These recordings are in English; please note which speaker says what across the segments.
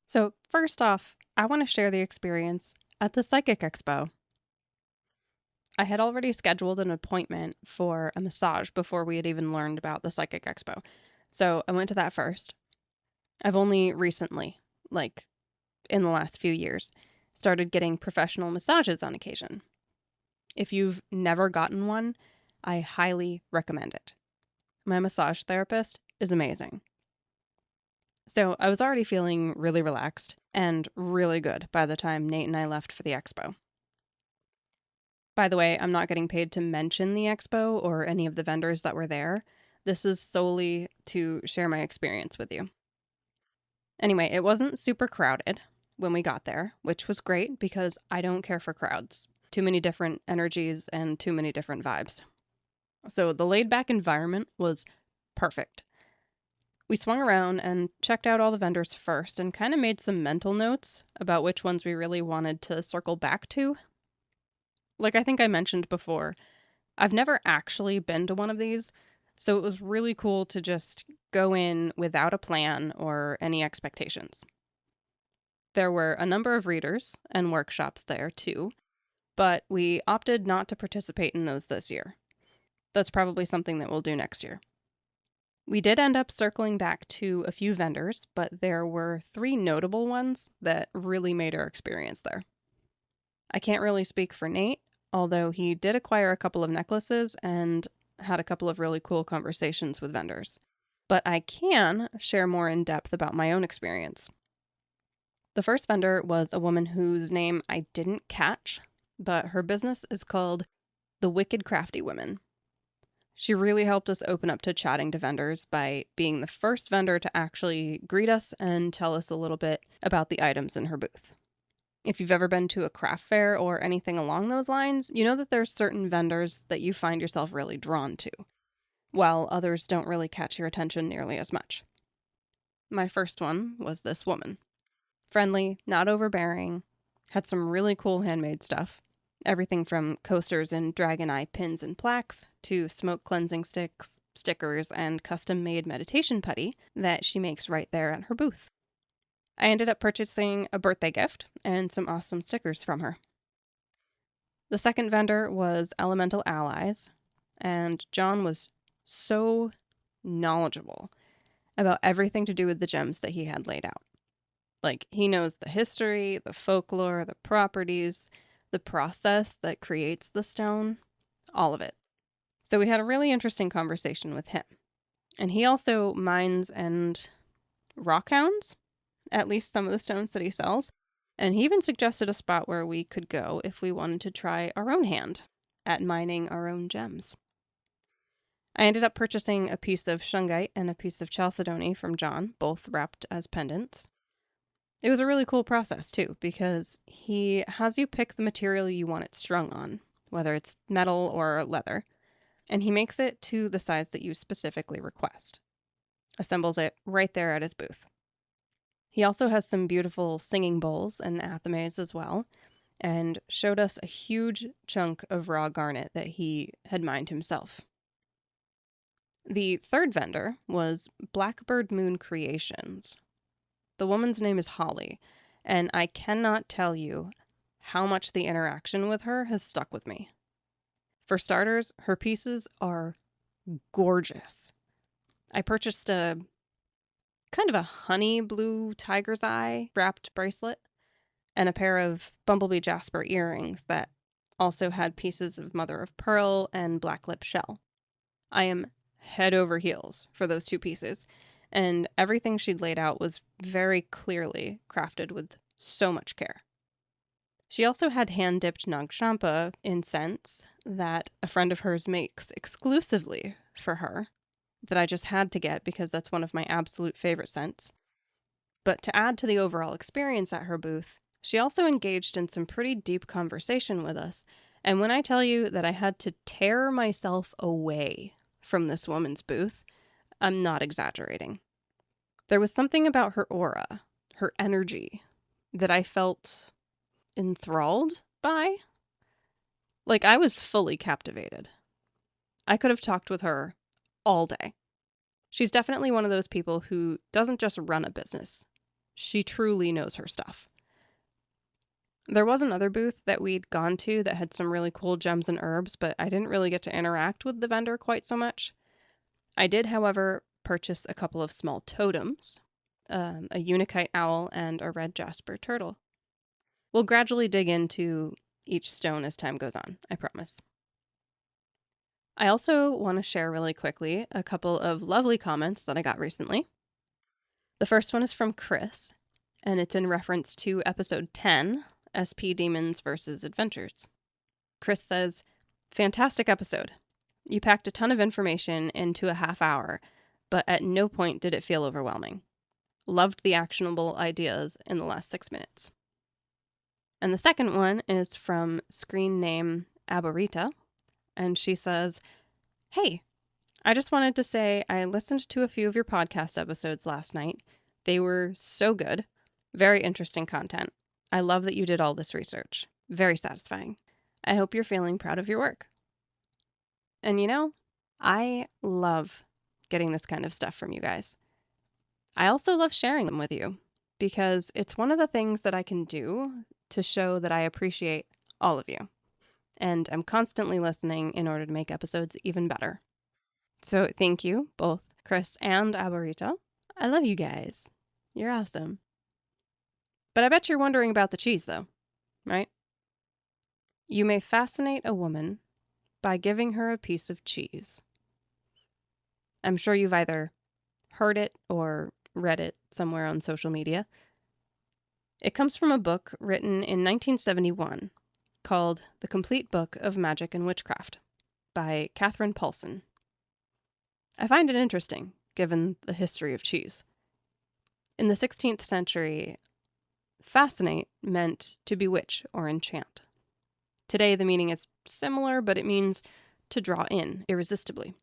Speaker 1: So, first off, I want to share the experience at the Psychic Expo. I had already scheduled an appointment for a massage before we had even learned about the Psychic Expo. So, I went to that first. I've only recently, like in the last few years, started getting professional massages on occasion. If you've never gotten one, I highly recommend it. My massage therapist is amazing. So I was already feeling really relaxed and really good by the time Nate and I left for the expo. By the way, I'm not getting paid to mention the expo or any of the vendors that were there. This is solely to share my experience with you. Anyway, it wasn't super crowded when we got there, which was great because I don't care for crowds. Too many different energies and too many different vibes. So the laid back environment was perfect. We swung around and checked out all the vendors first and kind of made some mental notes about which ones we really wanted to circle back to. Like I think I mentioned before, I've never actually been to one of these, so it was really cool to just go in without a plan or any expectations. There were a number of readers and workshops there too, but we opted not to participate in those this year. That's probably something that we'll do next year. We did end up circling back to a few vendors, but there were three notable ones that really made our experience there. I can't really speak for Nate, although he did acquire a couple of necklaces and had a couple of really cool conversations with vendors. But I can share more in depth about my own experience. The first vendor was a woman whose name I didn't catch, but her business is called The Wicked Crafty Women. She really helped us open up to chatting to vendors by being the first vendor to actually greet us and tell us a little bit about the items in her booth. If you've ever been to a craft fair or anything along those lines, you know that there's certain vendors that you find yourself really drawn to, while others don't really catch your attention nearly as much. My first one was this woman. Friendly, not overbearing, had some really cool handmade stuff. Everything from coasters and dragon eye pins and plaques to smoke cleansing sticks, stickers, and custom made meditation putty that she makes right there at her booth. I ended up purchasing a birthday gift and some awesome stickers from her. The second vendor was Elemental Allies, and John was so knowledgeable about everything to do with the gems that he had laid out. Like, he knows the history, the folklore, the properties, the process that creates the stone, all of it. So we had a really interesting conversation with him. And he also mines and rockhounds, at least some of the stones that he sells. And he even suggested a spot where we could go if we wanted to try our own hand at mining our own gems. I ended up purchasing a piece of shungite and a piece of chalcedony from John, both wrapped as pendants. It was a really cool process, too, because he has you pick the material you want it strung on, whether it's metal or leather, and he makes it to the size that you specifically request. Assembles it right there at his booth. He also has some beautiful singing bowls and athames as well, and showed us a huge chunk of raw garnet that he had mined himself. The third vendor was Blackbird Moon Creations. The woman's name is Holly, and I cannot tell you how much the interaction with her has stuck with me. For starters, her pieces are gorgeous. I purchased a kind of a honey blue tiger's eye wrapped bracelet and a pair of bumblebee jasper earrings that also had pieces of mother of pearl and black lip shell. I am head over heels for those two pieces, and everything she'd laid out was very clearly crafted with so much care. She also had hand-dipped Nagshampa incense that a friend of hers makes exclusively for her, that I just had to get because that's one of my absolute favorite scents. But to add to the overall experience at her booth, she also engaged in some pretty deep conversation with us, and when I tell you that I had to tear myself away from this woman's booth, I'm not exaggerating. There was something about her aura, her energy, that I felt enthralled by. Like, I was fully captivated. I could have talked with her all day. She's definitely one of those people who doesn't just run a business. She truly knows her stuff. There was another booth that we'd gone to that had some really cool gems and herbs, but I didn't really get to interact with the vendor quite so much. I did, however, purchase a couple of small totems, a unikite owl and a red jasper turtle. We'll gradually dig into each stone as time goes on, I promise. I also want to share really quickly a couple of lovely comments that I got recently. The first one is from Chris, and it's in reference to episode 10, SP Demons vs. Adventures. Chris says, "Fantastic episode. You packed a ton of information into a half hour, but at no point did it feel overwhelming. Loved the actionable ideas in the last 6 minutes." And the second one is from screen name Aborita, and she says, "Hey, I just wanted to say I listened to a few of your podcast episodes last night. They were so good. Very interesting content. I love that you did all this research. Very satisfying. I hope you're feeling proud of your work." And you know, I love getting this kind of stuff from you guys. I also love sharing them with you because it's one of the things that I can do to show that I appreciate all of you. And I'm constantly listening in order to make episodes even better. So thank you, both Chris and Aborita. I love you guys. You're awesome. But I bet you're wondering about the cheese, though, right? You may fascinate a woman by giving her a piece of cheese. I'm sure you've either heard it or read it somewhere on social media. It comes from a book written in 1971 called The Complete Book of Magic and Witchcraft by Catherine Paulson. I find it interesting, given the history of cheese. In the 16th century, fascinate meant to bewitch or enchant. Today, the meaning is similar, but it means to draw in irresistibly.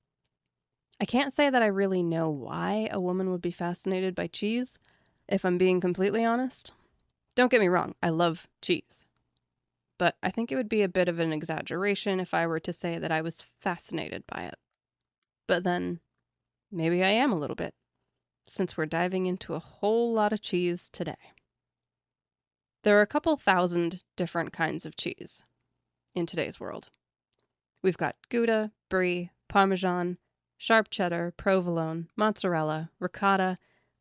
Speaker 1: I can't say that I really know why a woman would be fascinated by cheese, if I'm being completely honest. Don't get me wrong, I love cheese. But I think it would be a bit of an exaggeration if I were to say that I was fascinated by it. But then, maybe I am a little bit, since we're diving into a whole lot of cheese today. There are a couple thousand different kinds of cheese in today's world. We've got Gouda, Brie, Parmesan, sharp cheddar, provolone, mozzarella, ricotta,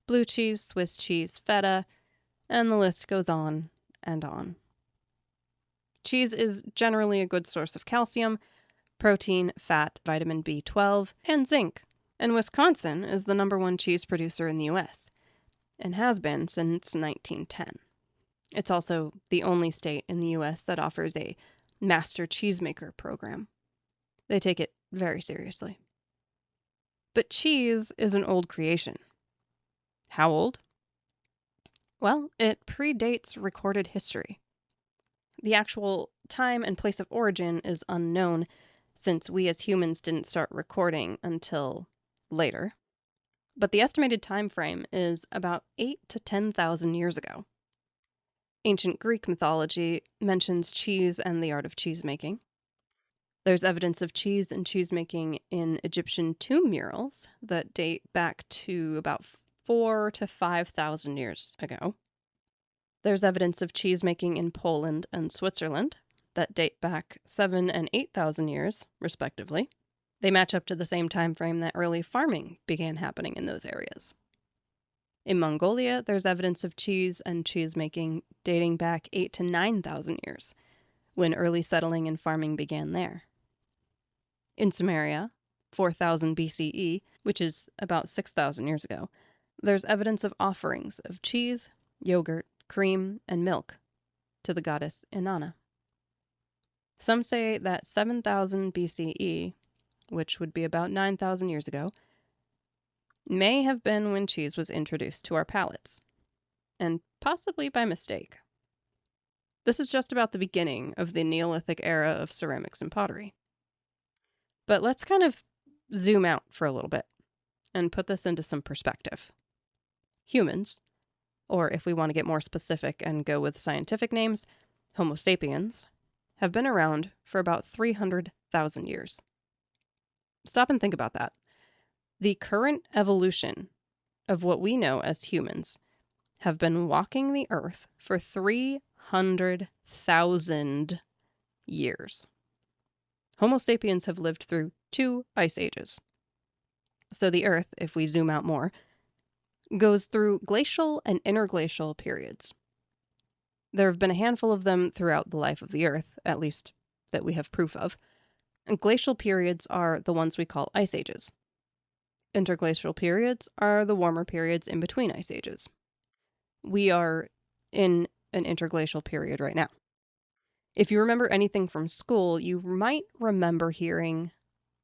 Speaker 1: blue cheese, Swiss cheese, feta, and the list goes on and on. Cheese is generally a good source of calcium, protein, fat, vitamin B12, and zinc. And Wisconsin is the #1 cheese producer in the U.S. and has been since 1910. It's also the only state in the U.S. that offers a master cheesemaker program. They take it very seriously. But cheese is an old creation. How old? Well, it predates recorded history. The actual time and place of origin is unknown, since we as humans didn't start recording until later. But the estimated time frame is about 8,000 to 10,000 years ago. Ancient Greek mythology mentions cheese and the art of cheesemaking. There's evidence of cheese and cheesemaking in Egyptian tomb murals that date back to about 4,000 to 5,000 years ago. There's evidence of cheesemaking in Poland and Switzerland that date back 7,000 and 8,000 years, respectively. They match up to the same time frame that early farming began happening in those areas. In Mongolia, there's evidence of cheese and cheesemaking dating back 8,000 to 9,000 years, when early settling and farming began there. In Sumeria, 4,000 BCE, which is about 6,000 years ago, there's evidence of offerings of cheese, yogurt, cream, and milk to the goddess Inanna. Some say that 7,000 BCE, which would be about 9,000 years ago, may have been when cheese was introduced to our palates, and possibly by mistake. This is just about the beginning of the Neolithic era of ceramics and pottery. But let's kind of zoom out for a little bit and put this into some perspective. Humans, or if we want to get more specific and go with scientific names, Homo sapiens, have been around for about 300,000 years. Stop and think about that. The current evolution of what we know as humans have been walking the earth for 300,000 years. Homo sapiens have lived through 2 ice ages. So the earth, if we zoom out more, goes through glacial and interglacial periods. There have been a handful of them throughout the life of the earth, at least that we have proof of. And glacial periods are the ones we call ice ages. Interglacial periods are the warmer periods in between ice ages. We are in an interglacial period right now. If you remember anything from school, you might remember hearing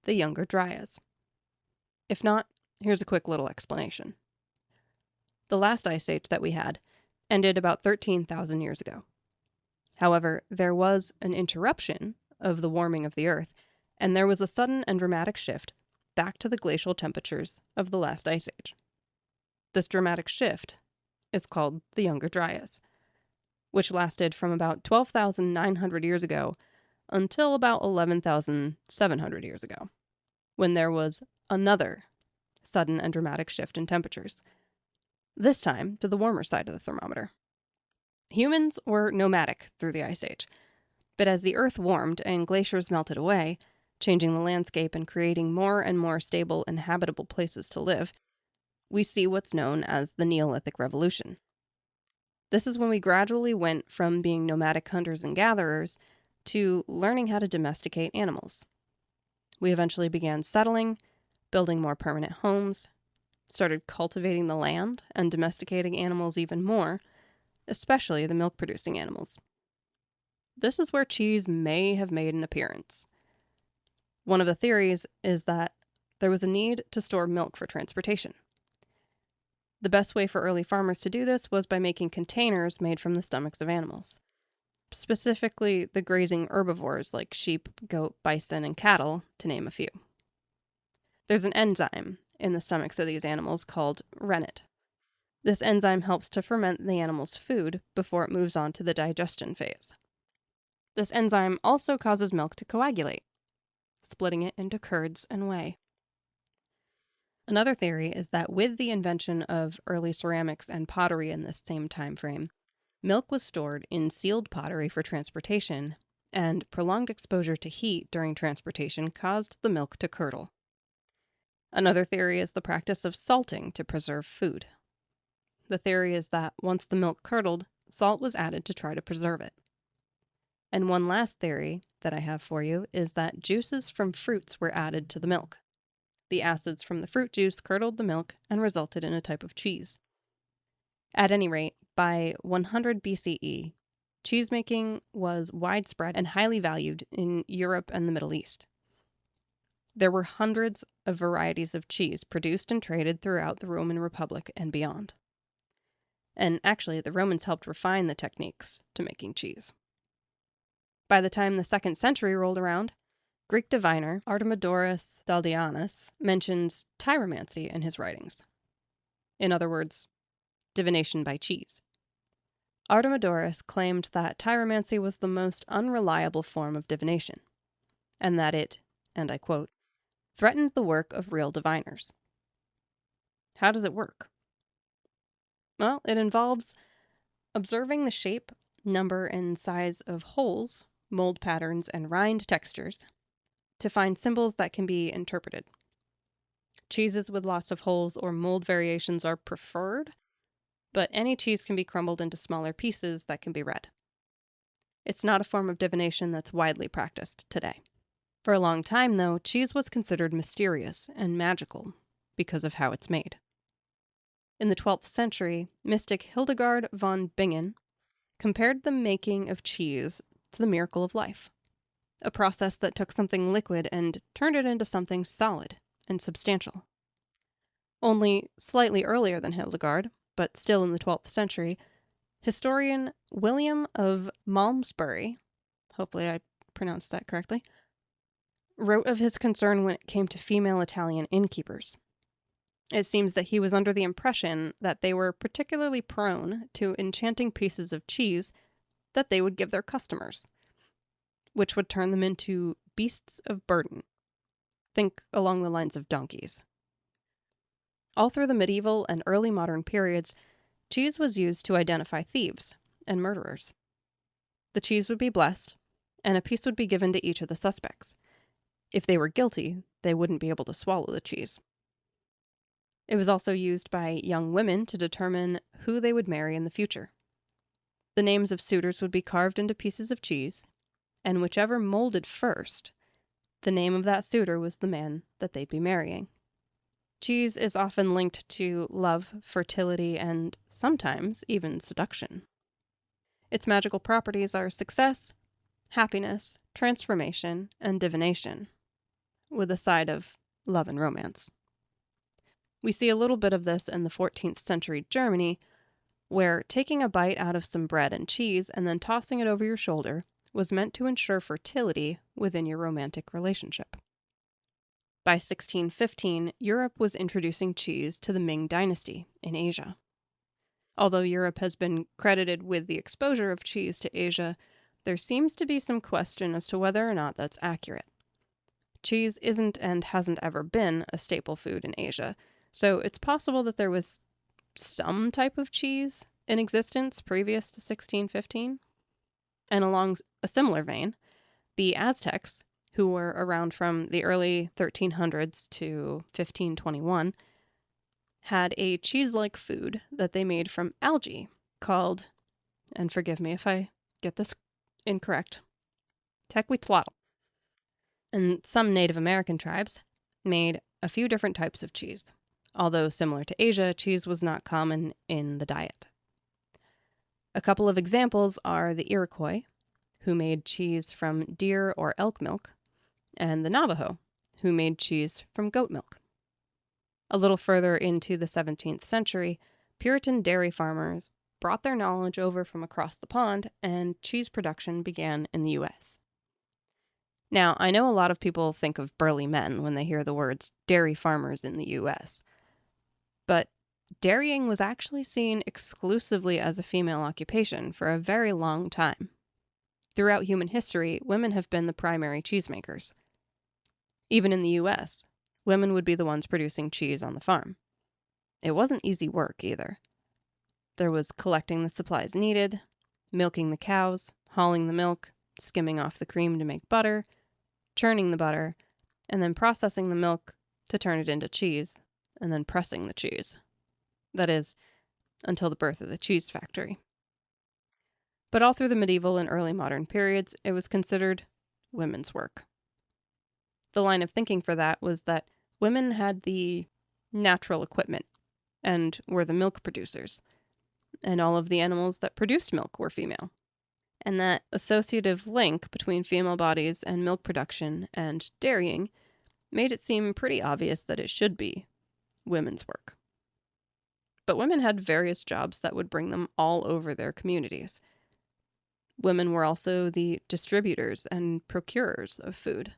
Speaker 1: the Younger Dryas. If not, here's a quick little explanation. The last ice age that we had ended about 13,000 years ago. However, there was an interruption of the warming of the Earth, and there was a sudden and dramatic shift back to the glacial temperatures of the last ice age. This dramatic shift is called the Younger Dryas, which lasted from about 12,900 years ago until about 11,700 years ago, when there was another sudden and dramatic shift in temperatures, this time to the warmer side of the thermometer. Humans were nomadic through the Ice Age, but as the Earth warmed and glaciers melted away, changing the landscape and creating more and more stable and habitable places to live, we see what's known as the Neolithic Revolution. This is when we gradually went from being nomadic hunters and gatherers to learning how to domesticate animals. We eventually began settling, building more permanent homes, started cultivating the land and domesticating animals even more, especially the milk-producing animals. This is where cheese may have made an appearance. One of the theories is that there was a need to store milk for transportation. The best way for early farmers to do this was by making containers made from the stomachs of animals, specifically the grazing herbivores like sheep, goat, bison, and cattle, to name a few. There's an enzyme in the stomachs of these animals called rennet. This enzyme helps to ferment the animal's food before it moves on to the digestion phase. This enzyme also causes milk to coagulate, splitting it into curds and whey. Another theory is that with the invention of early ceramics and pottery in this same time frame, milk was stored in sealed pottery for transportation, and prolonged exposure to heat during transportation caused the milk to curdle. Another theory is the practice of salting to preserve food. The theory is that once the milk curdled, salt was added to try to preserve it. And one last theory that I have for you is that juices from fruits were added to the milk. The acids from the fruit juice curdled the milk and resulted in a type of cheese. At any rate, by 100 BCE, cheesemaking was widespread and highly valued in Europe and the Middle East. There were hundreds of varieties of cheese produced and traded throughout the Roman Republic and beyond. And actually, the Romans helped refine the techniques to making cheese. By the time the 2nd century rolled around, Greek diviner Artemidorus Daldianus mentions tyromancy in his writings. In other words, divination by cheese. Artemidorus claimed that tyromancy was the most unreliable form of divination, and that it, and I quote, threatened the work of real diviners. How does it work? Well, it involves observing the shape, number, and size of holes, mold patterns, and rind textures to find symbols that can be interpreted. Cheeses with lots of holes or mold variations are preferred, but any cheese can be crumbled into smaller pieces that can be read. It's not a form of divination that's widely practiced today. For a long time, though, cheese was considered mysterious and magical because of how it's made. In the 12th century, mystic Hildegard von Bingen compared the making of cheese to the miracle of life, a process that took something liquid and turned it into something solid and substantial. Only slightly earlier than Hildegard, but still in the 12th century, historian William of Malmesbury, hopefully I pronounced that correctly, wrote of his concern when it came to female Italian innkeepers. It seems that he was under the impression that they were particularly prone to enchanting pieces of cheese that they would give their customers, which would turn them into beasts of burden. Think along the lines of donkeys. All through the medieval and early modern periods, cheese was used to identify thieves and murderers. The cheese would be blessed, and a piece would be given to each of the suspects. If they were guilty, they wouldn't be able to swallow the cheese. It was also used by young women to determine who they would marry in the future. The names of suitors would be carved into pieces of cheese, and whichever molded first, the name of that suitor was the man that they'd be marrying. Cheese is often linked to love, fertility, and sometimes even seduction. Its magical properties are success, happiness, transformation, and divination, with a side of love and romance. We see a little bit of this in the 14th century Germany, where taking a bite out of some bread and cheese and then tossing it over your shoulder was meant to ensure fertility within your romantic relationship. By 1615, Europe was introducing cheese to the Ming Dynasty in Asia. Although Europe has been credited with the exposure of cheese to Asia, there seems to be some question as to whether or not that's accurate. Cheese isn't and hasn't ever been a staple food in Asia, so it's possible that there was some type of cheese in existence previous to 1615. And along a similar vein, the Aztecs, who were around from the early 1300s to 1521, had a cheese-like food that they made from algae called, and forgive me if I get this incorrect, tequitlatl. And some Native American tribes made a few different types of cheese. Although similar to Asia, cheese was not common in the diet. A couple of examples are the Iroquois, who made cheese from deer or elk milk, and the Navajo, who made cheese from goat milk. A little further into the 17th century, Puritan dairy farmers brought their knowledge over from across the pond, and cheese production began in the U.S. Now, I know a lot of people think of burly men when they hear the words dairy farmers in the U.S., but dairying was actually seen exclusively as a female occupation for a very long time. Throughout human history, women have been the primary cheesemakers. Even in the U.S., women would be the ones producing cheese on the farm. It wasn't easy work either. There was collecting the supplies needed, milking the cows, hauling the milk, skimming off the cream to make butter, churning the butter, and then processing the milk to turn it into cheese, and then pressing the cheese. That is, until the birth of the cheese factory. But all through the medieval and early modern periods, it was considered women's work. The line of thinking for that was that women had the natural equipment and were the milk producers, and all of the animals that produced milk were female. And that associative link between female bodies and milk production and dairying made it seem pretty obvious that it should be women's work. But women had various jobs that would bring them all over their communities. Women were also the distributors and procurers of food,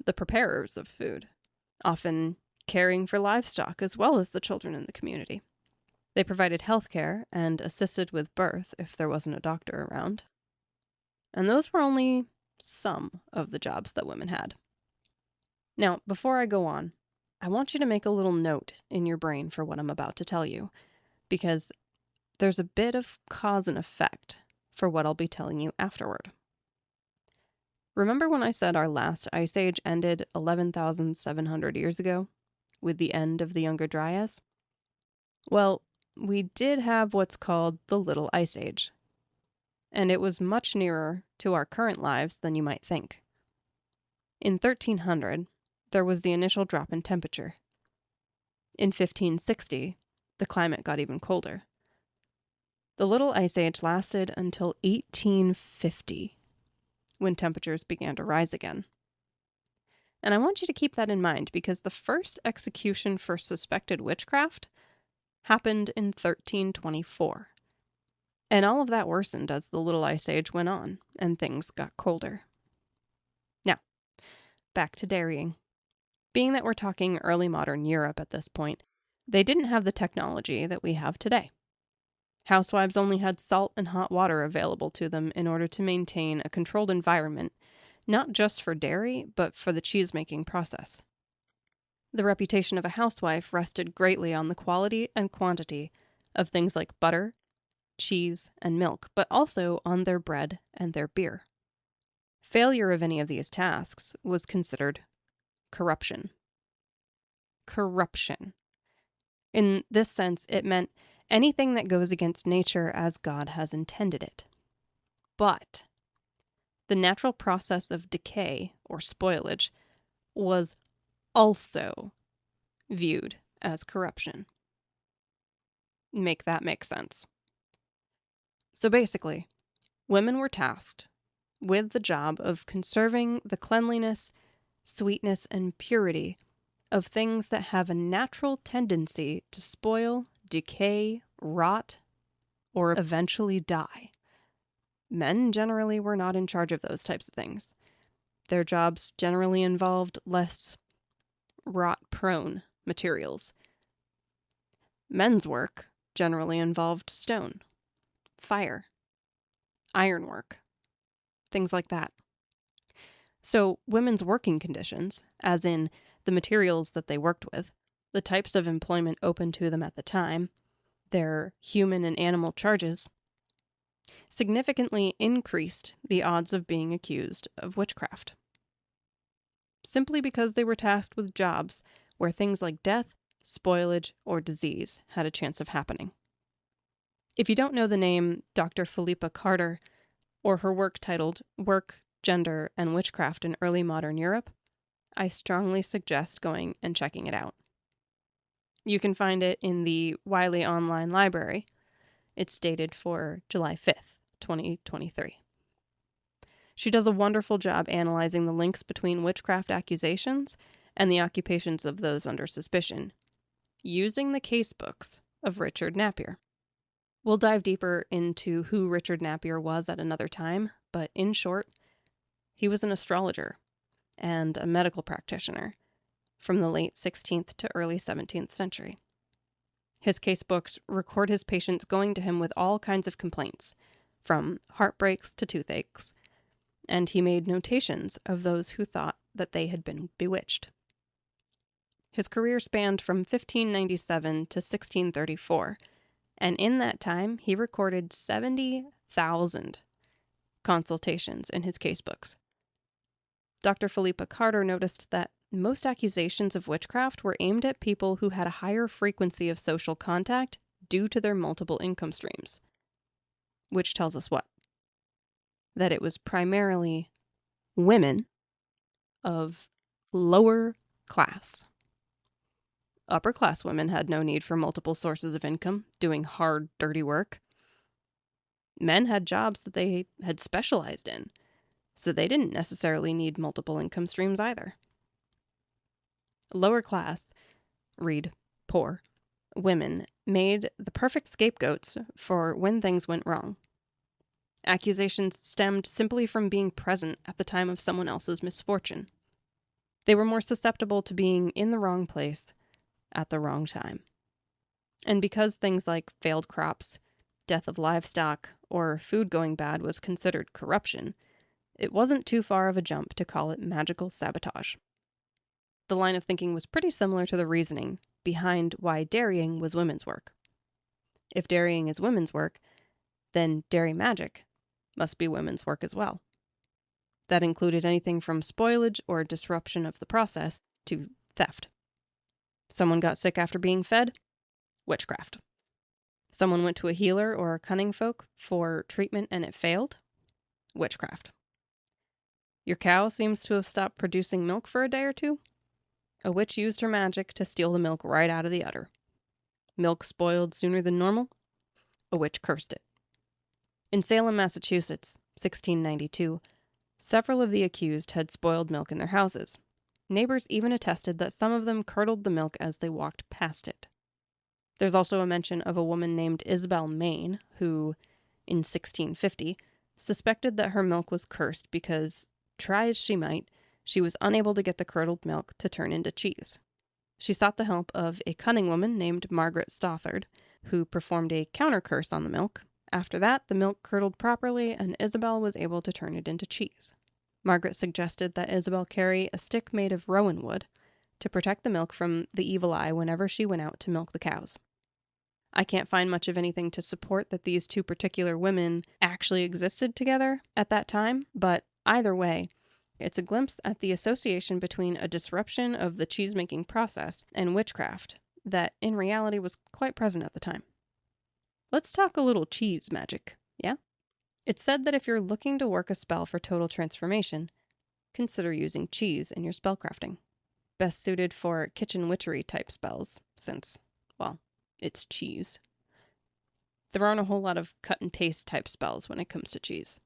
Speaker 1: the preparers of food, often caring for livestock as well as the children in the community. They provided health care and assisted with birth if there wasn't a doctor around. And those were only some of the jobs that women had. Now, before I go on, I want you to make a little note in your brain for what I'm about to tell you, because there's a bit of cause and effect for what I'll be telling you afterward. Remember when I said our last ice age ended 11,700 years ago, with the end of the Younger Dryas? Well, we did have what's called the Little Ice Age, and it was much nearer to our current lives than you might think. In 1300, there was the initial drop in temperature. In 1560, the climate got even colder. The Little Ice Age lasted until 1850, when temperatures began to rise again. And I want you to keep that in mind because the first execution for suspected witchcraft happened in 1324. And all of that worsened as the Little Ice Age went on and things got colder. Now, back to dairying. Being that we're talking early modern Europe at this point, they didn't have the technology that we have today. Housewives only had salt and hot water available to them in order to maintain a controlled environment, not just for dairy, but for the cheese-making process. The reputation of a housewife rested greatly on the quality and quantity of things like butter, cheese, and milk, but also on their bread and their beer. Failure of any of these tasks was considered corruption. Corruption. In this sense, it meant anything that goes against nature as God has intended it. But the natural process of decay or spoilage was also viewed as corruption. Make that make sense. So basically, women were tasked with the job of conserving the cleanliness, sweetness, and purity of things that have a natural tendency to spoil, decay, rot, or eventually die. Men generally were not in charge of those types of things. Their jobs generally involved less rot-prone materials. Men's work generally involved stone, fire, ironwork, things like that. So women's working conditions, as in the materials that they worked with, the types of employment open to them at the time, their human and animal charges, significantly increased the odds of being accused of witchcraft. Simply because they were tasked with jobs where things like death, spoilage, or disease had a chance of happening. If you don't know the name Dr. Philippa Carter, or her work titled Work, Gender, and Witchcraft in Early Modern Europe, I strongly suggest going and checking it out. You can find it in the Wiley Online Library. It's dated for July 5th, 2023. She does a wonderful job analyzing the links between witchcraft accusations and the occupations of those under suspicion, using the casebooks of Richard Napier. We'll dive deeper into who Richard Napier was at another time, but in short, he was an astrologer and a medical practitioner from the late 16th to early 17th century. His casebooks record his patients going to him with all kinds of complaints, from heartbreaks to toothaches, and he made notations of those who thought that they had been bewitched. His career spanned from 1597 to 1634, and in that time he recorded 70,000 consultations in his casebooks. Dr. Philippa Carter noticed that most accusations of witchcraft were aimed at people who had a higher frequency of social contact due to their multiple income streams. Which tells us what? That it was primarily women of lower class. Upper class women had no need for multiple sources of income, doing hard, dirty work. Men had jobs that they had specialized in, so they didn't necessarily need multiple income streams either. Lower class, read poor, women made the perfect scapegoats for when things went wrong. Accusations stemmed simply from being present at the time of someone else's misfortune. They were more susceptible to being in the wrong place at the wrong time. And because things like failed crops, death of livestock, or food going bad was considered corruption, it wasn't too far of a jump to call it magical sabotage. The line of thinking was pretty similar to the reasoning behind why dairying was women's work. If dairying is women's work, then dairy magic must be women's work as well. That included anything from spoilage or disruption of the process to theft. Someone got sick after being fed? Witchcraft. Someone went to a healer or a cunning folk for treatment and it failed? Witchcraft. Your cow seems to have stopped producing milk for a day or two? A witch used her magic to steal the milk right out of the udder. Milk spoiled sooner than normal? A witch cursed it. In Salem, Massachusetts, 1692, several of the accused had spoiled milk in their houses. Neighbors even attested that some of them curdled the milk as they walked past it. There's also a mention of a woman named Isabel Maine, who, in 1650, suspected that her milk was cursed because, try as she might, she was unable to get the curdled milk to turn into cheese. She sought the help of a cunning woman named Margaret Stothard, who performed a counter-curse on the milk. After that, the milk curdled properly, and Isabel was able to turn it into cheese. Margaret suggested that Isabel carry a stick made of rowan wood to protect the milk from the evil eye whenever she went out to milk the cows. I can't find much of anything to support that these two particular women actually existed together at that time, but either way, it's a glimpse at the association between a disruption of the cheesemaking process and witchcraft that in reality was quite present at the time. Let's talk a little cheese magic, yeah? It's said that if you're looking to work a spell for total transformation, consider using cheese in your spellcrafting. Best suited for kitchen witchery type spells, since, well, it's cheese. There aren't a whole lot of cut and paste type spells when it comes to cheese.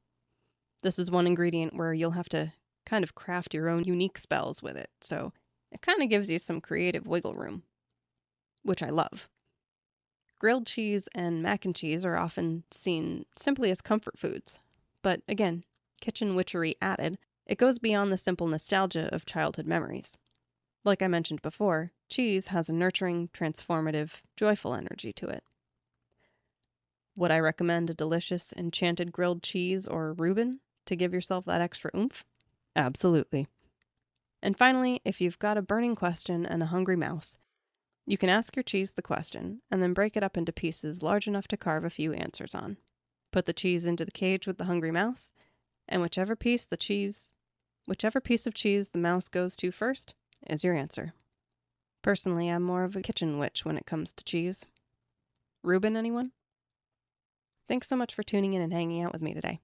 Speaker 1: This is one ingredient where you'll have to kind of craft your own unique spells with it, so it kind of gives you some creative wiggle room, which I love. Grilled cheese and mac and cheese are often seen simply as comfort foods, but again, kitchen witchery added, it goes beyond the simple nostalgia of childhood memories. Like I mentioned before, cheese has a nurturing, transformative, joyful energy to it. Would I recommend a delicious enchanted grilled cheese or Reuben to give yourself that extra oomph? Absolutely. And finally, if you've got a burning question and a hungry mouse, you can ask your cheese the question and then break it up into pieces large enough to carve a few answers on. Put the cheese into the cage with the hungry mouse, and whichever piece of cheese the mouse goes to first is your answer. Personally, I'm more of a kitchen witch when it comes to cheese. Reuben, anyone? Thanks so much for tuning in and hanging out with me today.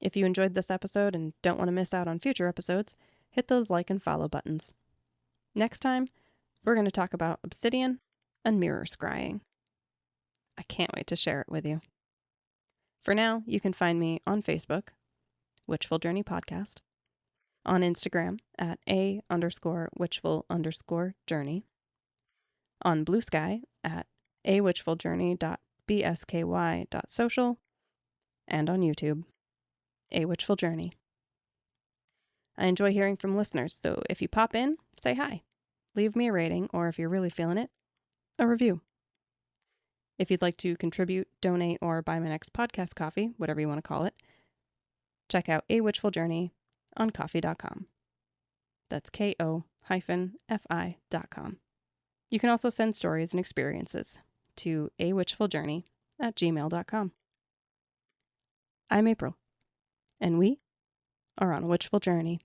Speaker 1: If you enjoyed this episode and don't want to miss out on future episodes, hit those like and follow buttons. Next time, we're going to talk about obsidian and mirror scrying. I can't wait to share it with you. For now, you can find me on Facebook, Witchful Journey Podcast, on Instagram at _witchful_journey, on BlueSky at awitchfuljourney.bsky.social, and on YouTube, A Witchful Journey. I enjoy hearing from listeners, so if you pop in, say hi. Leave me a rating, or if you're really feeling it, a review. If you'd like to contribute, donate, or buy my next podcast coffee, whatever you want to call it, check out A Witchful Journey on ko-fi.com. That's ko-fi.com. You can also send stories and experiences to awitchfuljourney@gmail.com. I'm April, and we are on a witchful journey.